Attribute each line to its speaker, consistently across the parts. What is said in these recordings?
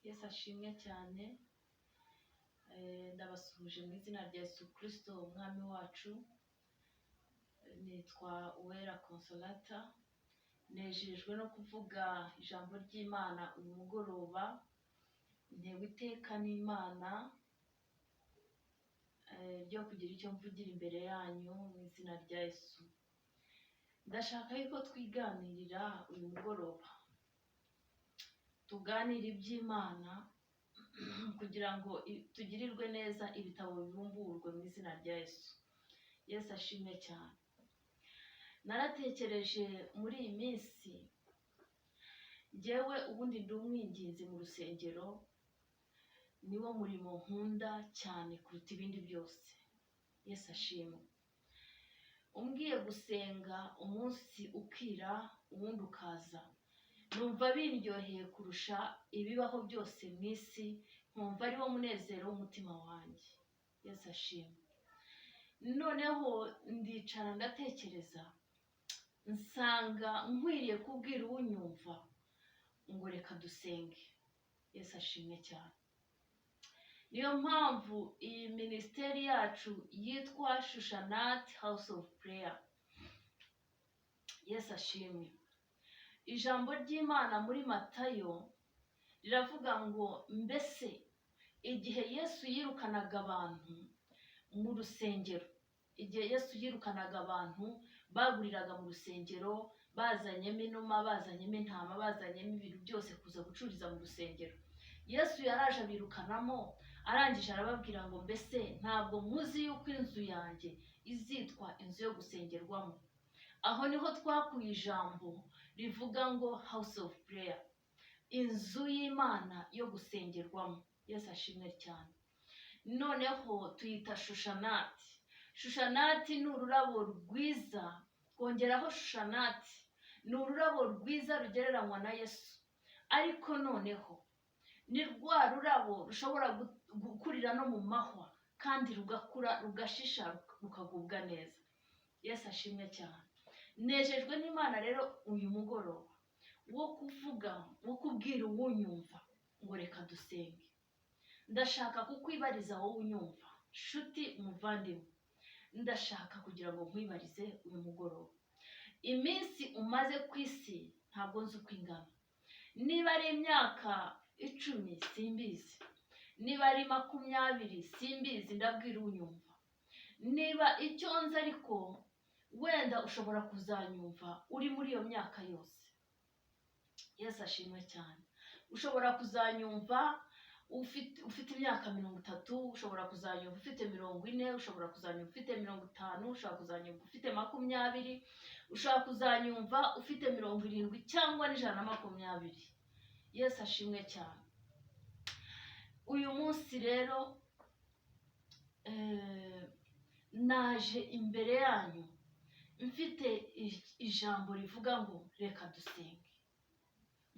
Speaker 1: Yesu ashimwe cyane. Ndabasuhuje mu izina rya Yesu Kristo umwami wacu. Nitwa Uwera Consolata. Nejejwe no kuvuga ijambo ry'Imana uyu mugoroba. Ntewe iteka n'Imana ryo kugira icyo mvugira imbere yanyu mu izina rya Yesu. Ndashaka yuko twiganirira uyu mugoroba, tuganire iby'Imana kugira ngo tugirirwe neza, ibitabo bibumburwe mu izina rya Yesu. Yesu ashimwe cyane. Naratekereje muri iyi minsi, njyewe ubundi ndi umwinginzi mu rusengero, niwo murimo nkunda cyane kuruta ibindi byose. Yesu ashimwe. Umbwiye gusenga umunsi ukira ubundi ukaza, numva biryoheye kurusha ibibaho byose mu isi, nkumva ariwo munezero w'umutima wanjye. Yesu ashimwe. Noneho ndicara ndatekereza, nsanga nkwiriye kubwira unyumva ngo reka dusenge. Yesu ashimwe cyane. Niyo mpamvu iyi ministeri yacu yitwa Shushanat House of Prayer. Yesu ashimwe. Ijambo ry'Imana muri Matayo riravuga ngo mbese igihe Yesu yirukanaga abantu mu rusengero, igihe Yesu yirukanaga abantu baguriraga mu rusengero, bazanyemo inuma, bazanyemo intama, bazanyemo ibintu byose kuza gucururiza mu rusengero, Yesu yaraje abirukanamo, arangije arababwira ngo mbese ntabwo muzi yuko inzu yanjye izitwa inzu yo gusengerwamo? Aho niho twakuye ijambo rivuga ngo House of Prayer, inzu y'Imana yo gusengerwamo. Yesu ashimwe cyane. Noneho tuyita Shushanati. Shushanati ni ururabo rwiza, kongeraho Shushanati ni ururabo rwiza rugereranywa na Yesu, ariko noneho ni rwa rurabo rushobora gukurira no mu mahwa kandi rugakura, rugashisha, rukagubwa neza. Yesu ashimwe cyane. Nejejwe n'Imana rero uyu mugoroba wo kubwira uwunyumva ngo reka dusenge. Ndashaka kukwibariza wowe unyumva, nshuti umuvandimwe, ndashaka kugira ngo nkwibarize uyu mugoroba. Iminsi umaze ku isi ntabwo nzi uko ingana. Niba ari imyaka 10 simbizi, niba ari 20 simbizi, ndabwira unyumva. Niba icyo nzi ariko wenda ushobora kuzanyumva uri muri iyo myaka yose. Yesu ashimwe cyane. Ushobora kuzanyumva ufite imyaka 30, ushobora kuzanyumva ufite 40, ushobora kuzanyumva ufite 50, ushobora kuzanyumva ufite 20, ushobora kuzanyumva ufite 70 cyangwa 120. Yesu ashimwe cyane. Uyu munsi rero naje imbere yanyu mfite ijambo rivuga ngo reka dusenge.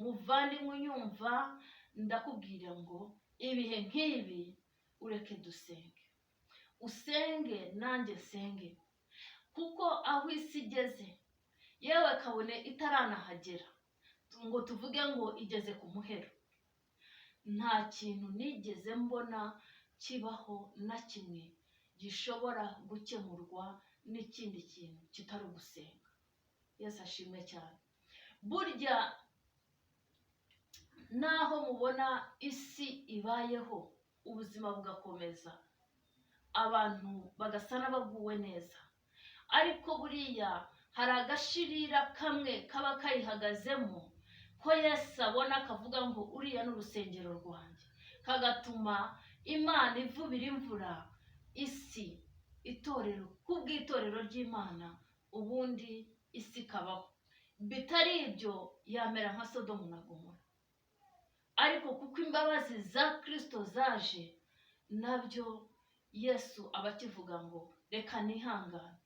Speaker 1: Muvandimwe unyumva, ndakubwira ngo ibihe nk'ibi ureke dusenge. Usenge nanjye nsenge, kuko aho isi igeze, yewe kabone itaranahagera ngo tuvuge ngo igeze ku muhero, nta kintu nigeze mbona kibaho na kimwe gishobora gukemurwa n'ikindi kintu kitari ugusenga. Yesu ashimwe cyane. Burya naho mubona isi ibayeho, ubuzima bugakomeza, abantu bagasa n'abaguwe neza, ariko buriya hari agashirira kamwe kaba kayihagazemo, ko Yesu abona akavuga ngo uriya ni urusengero rwanjye, kagatuma Imana ivubira imvura isi, itorero, kubw'itorero ry'Imana, ubundi isi kabaho. Bitari ibyo yamera nka Sodomu na Gomora. Ariko kuko imbabazi za Kristo zaje, nabyo Yesu abakivuga ngo reka nihangane,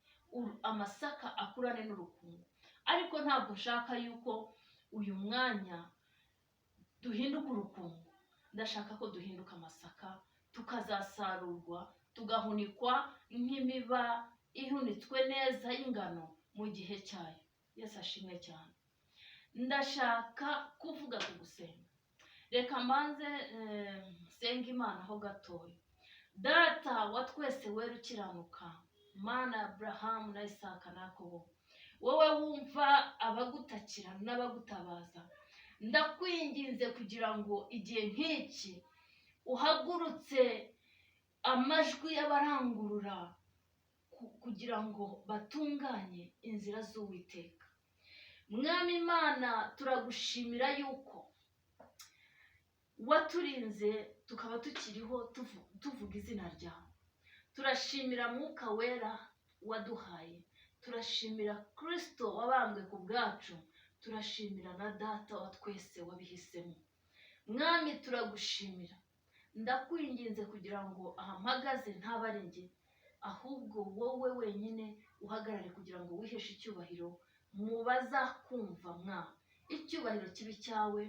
Speaker 1: amasaka akurane n'urukungu. Ariko ntabwo nshaka yuko uyu mwanya duhinduka urukungu. Ndashaka ko duhinduka amasaka, tukazasarurwa, tugahunikwa nk'imiba ihunitswe neza y'ingano mu gihe cyayo. Yesu ashimwe cyane. Ndashaka kuvuga ku gusenga. reka mbanze senga imana ho gatoya. Data wa twese wera ukiranuka, mana ya Aburahamu na Isaka na Yakobo, wowe wumva abagutakira n'abagutabaza, ndakwinginze kugira ngo igihe nk'iki uhagurutse amajwi y'abarangurura kugira ngo batunganye inzira z'Uwiteka. Mwami Imana, turagushimira yuko waturinze tukaba tukiriho tuvuga izina ryawe. Turashimira Mwuka Wera waduhaye, turashimira Kristo wabambwe ku bwacu, turashimira na Data wa twese wabihisemo. Mwami, turagushimira, ndakwinginze kugira ngo aha mpagaze ntabare njye, ahubwo wowe wenyine uhagarare kugira ngo wiheshe icyubahiro mu bazakumva. Mwami, icyubahiro kibi cyawe,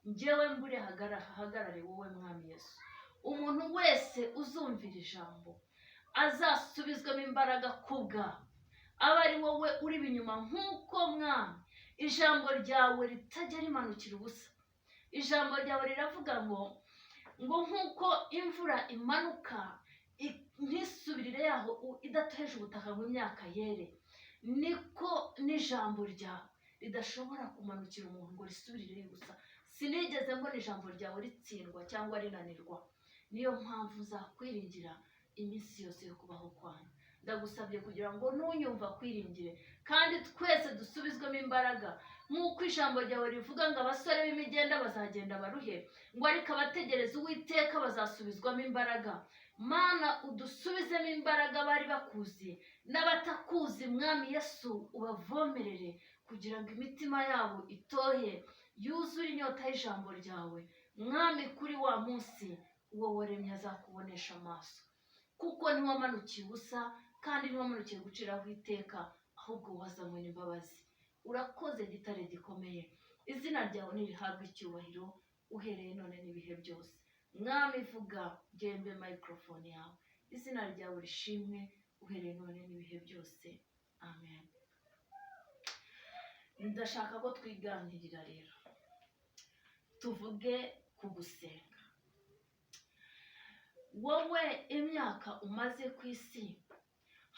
Speaker 1: njyewe mbure hagarare wowe Mwami Yesu. Umuntu wese uzumvira ijambo azasubizwamo imbaraga kubwa, aba ari wowe uri inyuma, nk'uko Mwami ijambo ryawe ritajya rimanukira ubusa. Ijambo ryawe riravuga ngo nk'uko imvura imanuka ntisubirire yaho idatoheje ubutaka mu myaka yere, niko n'ijambo ryawe ridashobora kumanukira umuntu ngo risubirire gusa. Sinigeze mbona ijambo ryawe ritsindwa cyangwa rinanirwa. Niyo mpamvu uzakwiringira iminsi yose yo kubaho kwanyu. Ndagusabye kugira ngo nunyumva kwiringire, kandi twese dusubizwemo imbaraga, nk'uko ijambo ryawe rivuga ngo abasore b'imigenda bazagenda baruhe, ngo ariko abategereza Uwiteka bazasubizwamo imbaraga. Mana, udusubizemo imbaraga bari bakuzi n'abatakuzi. Mwami Yesu, ubavomerere kugira ngo imitima yabo itoye, yuzure inyota y'ijambo ryawe. Mwami, kuri wa munsi uwo waremye azakubonesha amaso, kuko ntiwamanukiye ubusa kandi ntiwamanukiye guciraho iteka, ahubwo wazanywe n'imbabazi. Urakoze gitare gikomeye, izina ryawe nirihabwe icyubahiro uhereye none n'ibihe byose. Mwami, vuga, gembe microphone yawe, izina ryawe rishimwe uhereye none n'ibihe byose. Amen. Ndashaka ko twiganirira rero, tuvuge ku gusenga. Wowe imyaka umaze ku isi,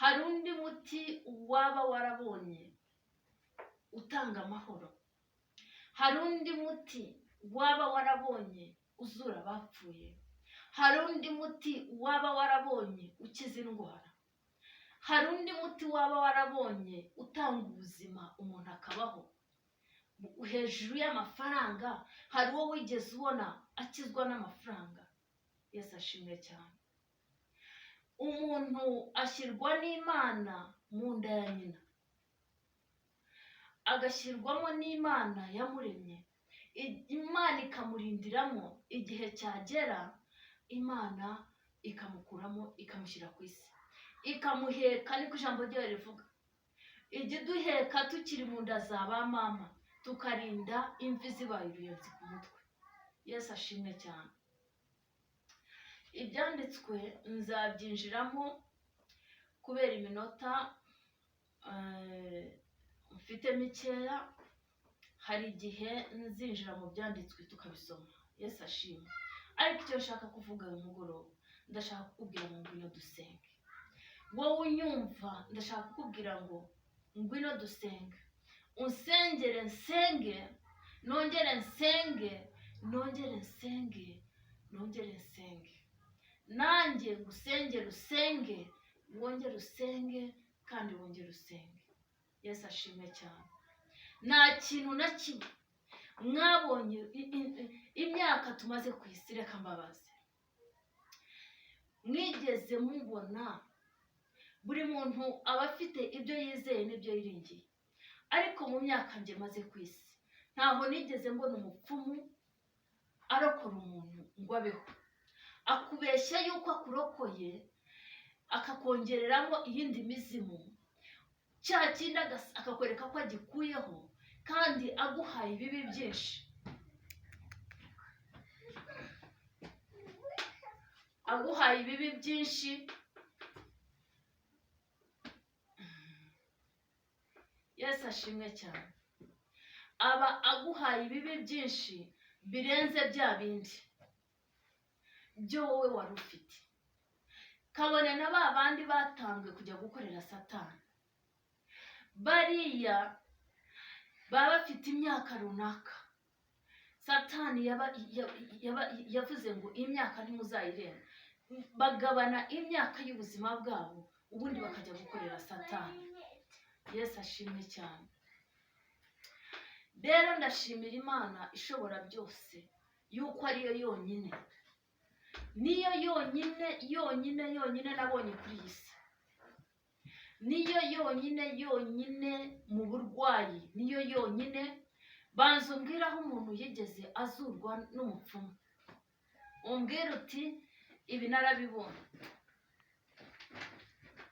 Speaker 1: hari undi muti waba warabonye utanga amahoro? Hari undi muti waba warabonye uzura abapfuye? Hari undi muti waba warabonye ukiza indwara? Hari undi muti waba warabonye utanga ubuzima umuntu akabaho? Hejuru y'amafaranga, hari uwo wigeze ubona akizwa n'amafaranga? Yesu ashimwe cyane. Umuntu ashyirwa n'Imana mu nda ya nyina, agashyirwamo n'Imana yamuremye. Imana ikamurindiramo, igihe cyagera Imana ikamukuramo ikamushyira ku isi, ikamuheka. Niko ijambo ryayo rivuga, ijya iduheka tukiri mu nda za ba mama, tukarinda imvi zibaye uruyenzi ku mutwe. Yesu ashimwe cyane. Ibyanditswe nzabyinjiramo kubera iminota mfite mikeya. Hari igihe nzinjira mu byanditswe tukabisoma. Yesu ashimwe. Ariko icyo nshaka kuvuga uyu mugoroba, ndashaka kukubwira ngo ngwino dusenge. Wowe unyumva, ndashaka kukubwira ngo ngwino dusenge. Unsengere nsenge, nongere nsenge, nongere nsenge, nongere nsenge. Nanjye gusengera usenge, wongere usenge, kandi wongere usenge. Yesu ashimwe cyane. Nta kintu na kimwe mwabonye imyaka tumaze ku isi, reka mbabaze, mwigeze mubona? Buri muntu aba afite ibyo yizeye n'ibyo yiringiye, ariko mu myaka njye maze ku isi, ntaho nigeze mbona umupfumu arokora umuntu ngo abeho. Akubeshya yuko akurokoye, akakongereramo iyindi mizimu, cya kindi akakwereka ko agikuyeho, kandi aguhaye ibibi byinshi. Aguhaye ibibi byinshi. Yesu ashimwe cyane. Aba aguhaye ibibi byinshi, birenze bya bindi byo wowe wari ufite. Kabone na ba bandi batanzwe kujya gukorera Satani, bariya baba bafite imyaka runaka. Satani yavuze ngo imyaka ntimuzayirenga, bagabana imyaka y'ubuzima bwabo ubundi bakajya gukorera Satani. Yesu ashimwe cyane. Rero ndashimira Imana ishobora byose yuko ariyo yonyine, niyo yonyine nabonye kuri iyi si, niyo yonyine mu burwayi, niyo yonyine. Banza umbwira aho umuntu yigeze azurwa n'umupfumu, umbwira uti ibi narabibonye.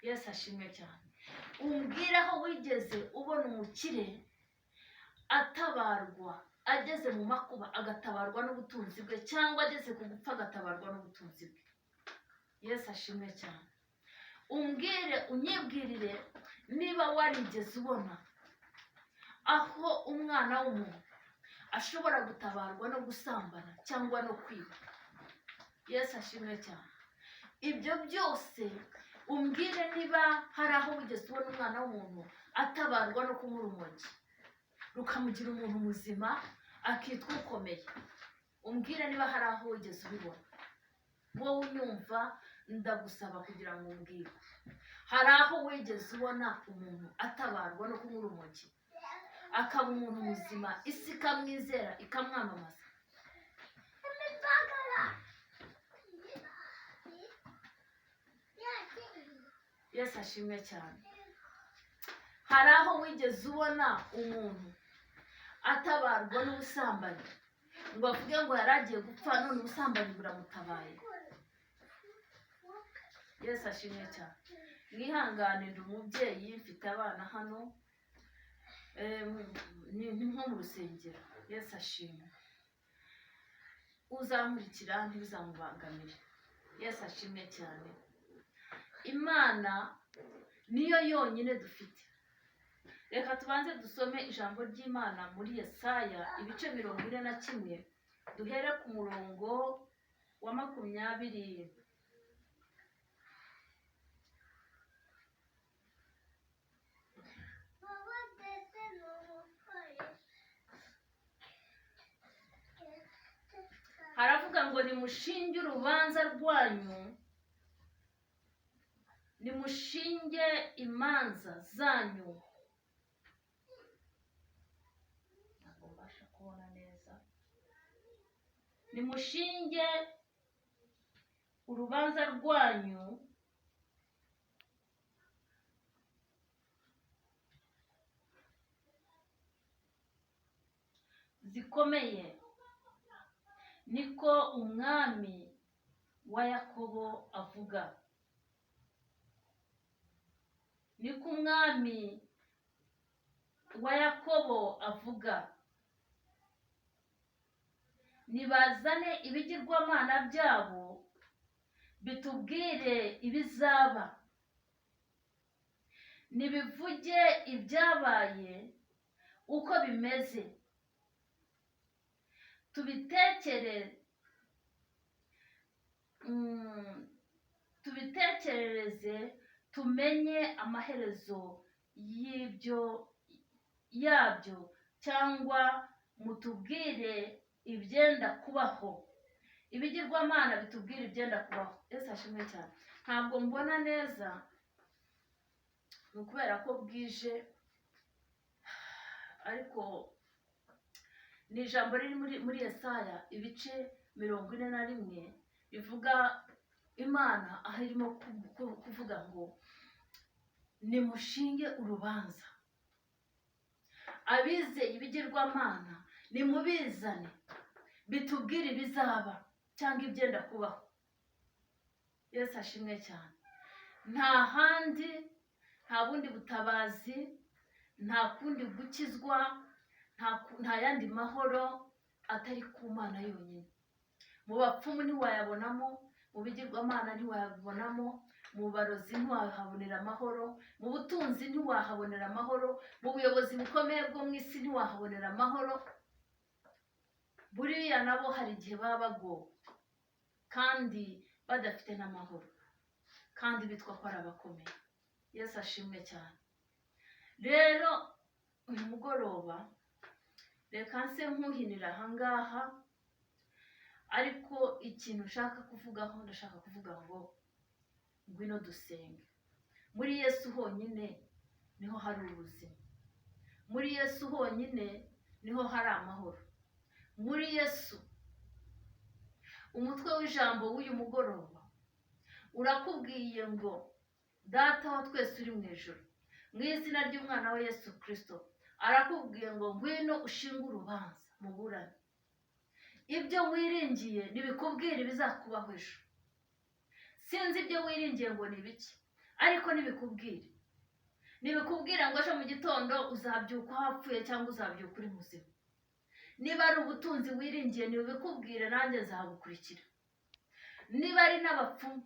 Speaker 1: Yesu ashimwe cyane. Umbwira aho wigeze ubona umukire atabarwa ageze mu makuba agatabarwa n'ubutunzi bwe, cyangwa ageze ku gupfa agatabarwa n'ubutunzi bwe. Yesu ashimwe cyane. Unyibwirire niba warigeze ubona aho umwana w'umuntu ashobora gutabarwa no gusambana cyangwa no kwiba. Yesu ashimwe cyane. Ibyo byose umbwire niba hari aho wigeze ubona umwana w'umuntu atabarwa no kunywa urumogi rukamugira umuntu muzima akitwa ukomeye. Umbwire niba hari aho wigeze ubibona. Wowe unyumva ndagusaba kugira ngo umbwire, hari aho wigeze ubona umuntu atabarwa no kunywa urumogi akaba umuntu muzima, isi ikamwizera ikamwamamaza? Yesu ashimwe cyane. Hari aho wigeze ubona umuntu atabarwa n'ubusambanyi ngo avuge ngo yaragiye gupfa none ubusambanyi buramutabaye? Yesu ashimwe cyane. Mwihanganire umubyeyi, mfite abana hano, ni nko mu rusengero. Yesu ashimwe. Uzankurikira ntibizamubangamire. Yesu ashimwe cyane. Imana niyo yonyine dufite. Reka tubanze dusome ijambo ry'Imana muri Yesaya ibice 41, duhere ku murongo wa 20. Haravuga ngo nimushinge urubanza rwanyu, nimushinge imanza zanyu. Ntabwo mbasha kubona neza. Nimushinge urubanza rwanyu, zikomeye, niko umwami wa Yakobo avuga. Niko umwami wa Yakobo avuga. Nibazane ibigirwamana byabo bitubwire ibizaba, nibivuge ibyabaye uko bimeze, tubitekerereze tumenye amaherezo yabyo, cyangwa mutubwire ibyenda kubaho. Ibigirwamana bitubwire ibyenda kubaho. Yesu ashimwe cyane. Ntabwo mbona neza, ni ukubera ko bwije, ariko ni ijambo riri muri Yesaya ibice 41 bivuga Imana aho irimo kuvuga ngo nimushinge urubanza. Abizeye ibigirwamana nimubizane bitubwire ibizaba cyangwa ibyenda kubaho. Yesu ashimwe cyane. Nta handi, nta bundi butabazi, nta kundi gukizwa, nta yandi mahoro atari ku Mana yonyine. Mu bapfumu ntiwayabonamo, mu bigirwamana ntiwayabonamo, mu barozi ntiwahabonera amahoro, mu butunzi ntiwahabonera amahoro, mu buyobozi bukomeye bwo mu isi ntiwahabonera amahoro. buriya nabo hari igihe baba bagowe kandi badafite n'amahoro kandi bitwa ko ari abakomeye. Yesu ashimwe cyane. Rero uyu mugoroba reka nse nkuhinira ahangaha, ariko ikintu nshaka kuvugaho, ndashaka kuvuga ngo ngwino dusenge. Muri Yesu honyine niho hari ubuzima. Muri Yesu honyine niho hari amahoro. Muri Yesu, umutwe w'ijambo w'uyu mugoroba urakubwiye ngo data wa twese uri mu ijuru, mu izina ry'umwana wa Yesu Kristo, arakubwiye ngo ngwino ushinge urubanza muburane. Ibyo wiringiye nibikubwira ibizakubaho ejo. Sinzi ibyo wiringiye ngo ni biki, ariko nibikubwira. Nibikubwira ngo ejo mu gitondo uzabyuka hapfuye cyangwa uzabyuka uri muzima. Niba ari ubutunzi wiringiye nibikubwire, nanjye nzabukurikira. Niba ari n'abapfumu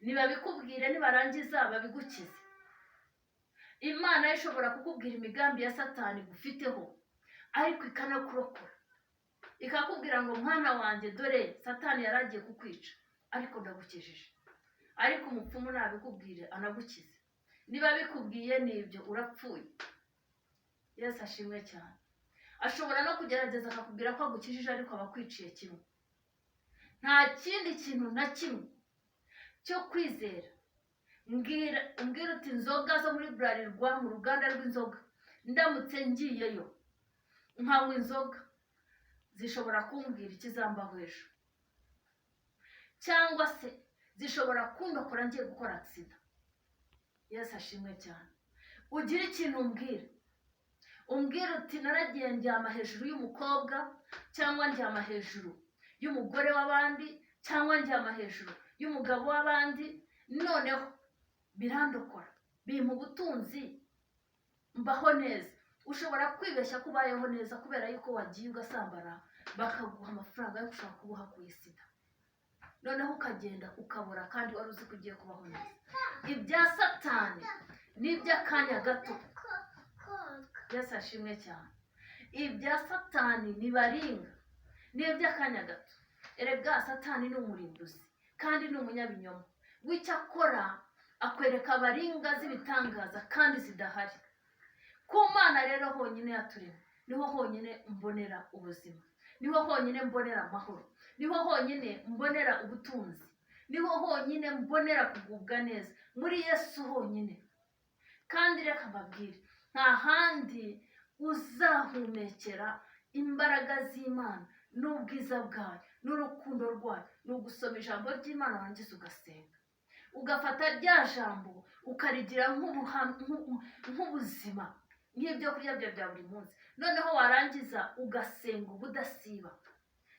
Speaker 1: nibabikubwire, nibarangiza babigukize. Imana ishobora kukubwira imigambi ya Satani gufiteho, ariko ikanakurokora. Ikakubwira ngo mwana wanjye, dore Satani yaragiye kukwica, ariko ndagukijije. Ariko umupfumu nabikubwire anagukize. Niba bikubwiye nibyo, urapfuye. Yesu ashimwe cyane. Ashobora no kugerageza akakubwira ko agukijije, ariko abakwiciye kimwe. Nta kindi kintu na kimwe cyo kwizera. Mbwira uti inzoga zo muri Bralirwa, mu ruganda rw'inzoga, ndamutse ngiyeyo nkanywa inzoga, zishobora kumbwira ikizambaho ejo, cyangwa se zishobora kundokora ngiye gukora aksida. Yesu ashimwe cyane. Ugira ikintu umbwira uti naragiye ndyama hejuru y'umukobwa, cyangwa ndyama hejuru y'umugore w'abandi, cyangwa ndyama hejuru y'umugabo w'abandi, noneho birandokora, bimpa ubutunzi, mbaho neza. Ushobora kwibeshya ko ubayeho neza kubera yuko wagiye ugasambara bakaguha amafaranga yo gushaka kuboha ku isida, noneho ukagenda ukabura kandi wari uzi ko ugiye kubaho neza. Ibya Satani ni iby'akanya gato. Yesu ashimwe cyane. Ibya Satani nibaringa, ni iby'akanya gato. Erega Satani ni umurimbuzi kandi ni umunyabinyoma. W'icyakora akwereka abaringa z'ibitangaza kandi zidahari. Ku Mana rero honyine yaturema, niho honyine mbonera ubuzima, niho honyine mbonera amahoro, niho honyine mbonera ubutunzi, niho honyine mbonera kugubwa neza. Muri Yesu honyine. Kandi reka mbabwire, nta handi uzahumekera imbaraga z'Imana n'ubwiza bwayo n'urukundo rwayo. Ni ugusoma ijambo ry'Imana warangiza ugasenga, ugafata rya jambo ukarigira nk'ubuzima, nk'ibyo kurya bya buri munsi. Noneho warangiza ugasenga ubudasiba.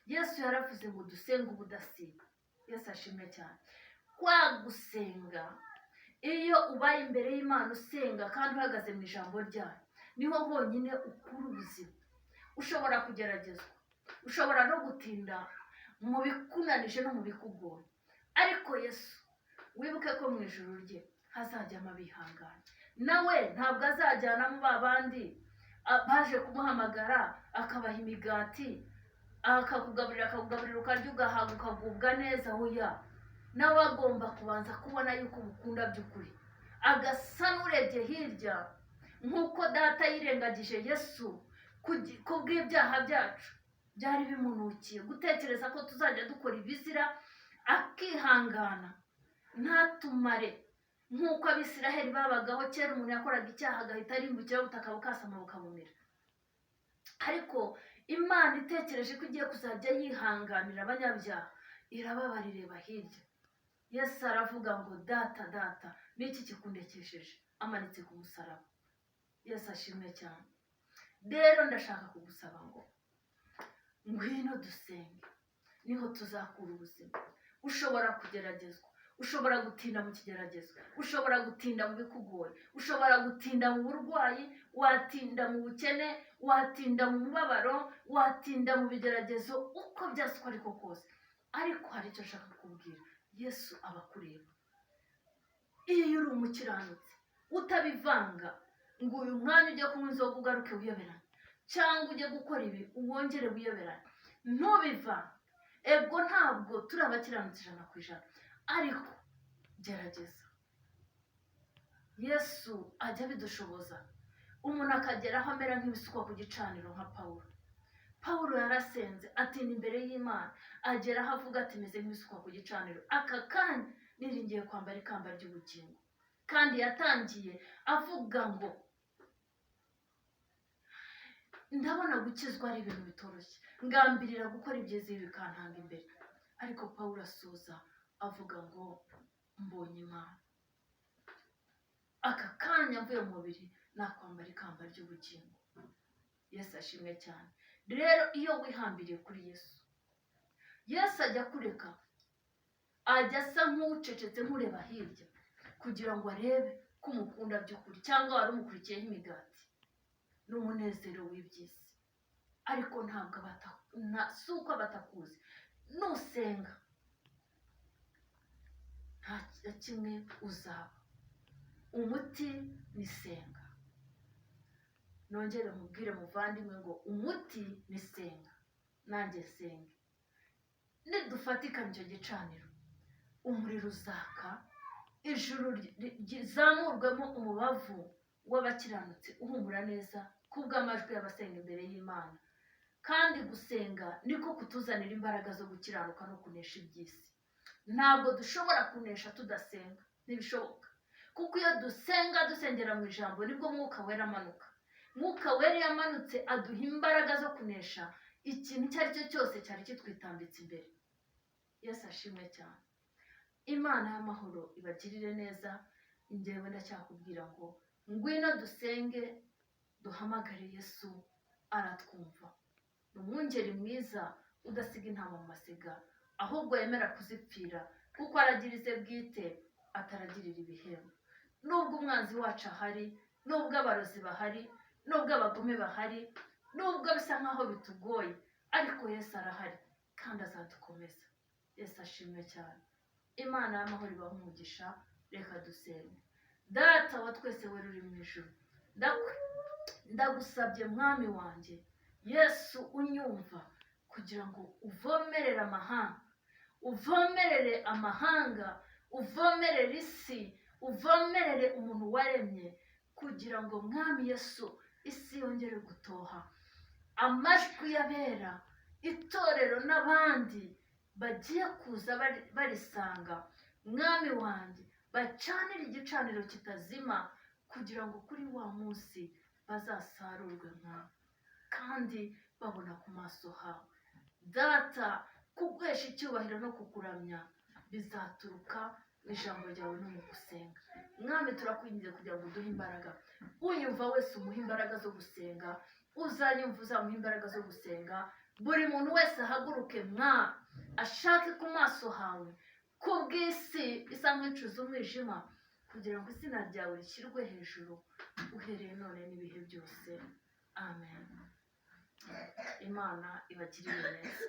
Speaker 1: Yesu yaravuze ngo dusenge ubudasiba. Yesu ashimwe cyane. Kwa gusenga, iyo ubaye imbere y'Imana usenga kandi uhagaze mu ijambo ryayo, niho honyine ukura ubuzima. Ushobora kugeragezwa, ushobora no gutinda mu bikunanije no mu bikugoye, ariko Yesu wibuke ko mu ijuru rye hazajyamo abihangana. Nawe ntabwo azajyanamo ba bandi baje kumuhamagara akabaha imigati, akakugaburira ukarya ugahaga ukagubwa neza. Oya, nawe agomba kubanza kubona yuko umukunda by'ukuri, agasa n'urebye hirya, nk'uko data yirengagije Yesu kubw'ibyaha byacu. Byari bimunukiye gutekereza ko tuzajya dukora ibizira, akihangana ntatumare nk'uko Abisiraheli babagaho. Kera umuntu yakoraga icyaha agahita arimbukira ubutaka bukasama bukamumira. Ariko Imana itekereje ko igiye kuzajya yihanganira abanyabyaha, irababara ireba hirya. Yesu aravuga ngo data, data, niki kikundekesheje? Amanitse ku musaraba. Yesu ashimwe cyane. Rero ndashaka kugusaba ngo ngwino dusenge, niho tuzakura ubuzima. Ushobora kugeragezwa, ushobora gutinda mu kigeragezo, ushobora gutinda mu bikugoye, ushobora gutinda mu burwayi, watinda mu bukene, watinda mu mubabaro, watinda mu bigeragezo, uko byose uko ariko kose. Ariko hari icyo nshaka kukubwira, Yesu aba akureba. Iyo uri umukiranutsi utabivanga ngo uyu mwanya ujye kunywa inzoga ugaruke wiyoberanye, cyangwa ujye gukora ibi uwongere wiyoberanye, ntubiva. Ego ntabwo turi abakiranutsi 100%, ariko gerageza. Yesu ajya bidushoboza, umuntu akageraho amera nk'ibisukwa ku gicaniro nka Pawulo. Pawulo yarasenze atinda imbere y'Imana, ageraho avuga ati meze nk'ibisukwa ku gicaniro, aka kanya niringiye kwambara ikamba ry'ubugingo. Kandi yatangiye avuga ngo ndabona gukizwa ari ibintu bitoroshye, ngambirira gukora ibyiza bikantanga imbere. Ariko Pawulo asoza avuga ngo mbonye Imana, aka kanya mvuye mu mubiri nakwambara ikamba ry'ubugingo. Yesu ashimwe cyane. Rero iyo wihambiriye kuri Yesu, Yesu ajya kureka, ajya asa nk'ucecetse nk'ureba hirya kugira ngo arebe ko umukunda by'ukuri, cyangwa wari umukurikiyeho imigati n'umunezero w'iby'isi. Ariko ntabwo si uko batakuzi. Nusenga nta kimwe uzaba. Umuti ni senga. Nongere mubwire muvandimwe ngo umuti ni senga. Nanjye senge. Nidufatikanya icyo gicaniro, umuriro uzaka, ijuru rizamurwemo umubavu w'abakiranutsi uhumura neza kubw'amajwi y'abasenga imbere y'Imana. Kandi gusenga niko kutuzanira imbaraga zo gukiranuka no kunesha iby'isi. Ntabwo dushobora kunesha tudasenga, ntibishoboka. Kuko iyo dusenga dusengera mu ijambo nibwo Mwuka Wera amanuka. Mwuka Wera yamanutse aduha imbaraga zo kunesha ikintu icyo ari cyo cyose cyari kitwitambitse imbere. Yesu ashimwe cyane. Imana y'amahoro ibagirire neza. Njyewe ndacyakubwira ngo ngwino dusenge, duhamagare Yesu, aratwumva. Ni umwungeri mwiza udasiga intama mu masiga, ahubwo yemera kuzipfira kuko aragirize bwite, ataragirira ibihembo. Nubwo umwanzi wacu ahari, nubwo abarozi bahari, nubwo abagome bahari, nubwo bisa nkaho bitugoye, ariko Yesu arahari kandi azadukomeza. Yesu ashimwe cyane. Imana y'amahoro ibahe umugisha. Reka dusenge. Data wa twese wera uri mu ijuru, ndagusabye mwami wanjye Yesu, unyumva, kugira ngo uvomerere amahanga, uvomerere amahanga, uvomerere isi, uvomerere umuntu waremye, kugira ngo mwami Yesu isi yongere gutoha. Amajwi y'abera, itorero n'abandi bagiye kuza barisanga, mwami wanjye bacanire igicaniro kitazima, kugira ngo kuri wa munsi bazasarurwe nkawe kandi babona ku maso hawe. Data, kuguhesha icyubahiro no kukuramya bizaturuka mu ijambo ryawe no mu gusenga. Mwami turakwinginze kugira ngo uduhe imbaraga. Unyumva wese umuhe imbaraga zo gusenga, uzanyumva uzamuha imbaraga zo gusenga. Buri muntu wese ahaguruke ashake ku maso hawe, ku bw'isi isa nk'icuza umwijima, kugira ngo izina ryawe rishyirwe hejuru uhereye none n'ibihe byose. Amen. Imana ibagirire neza.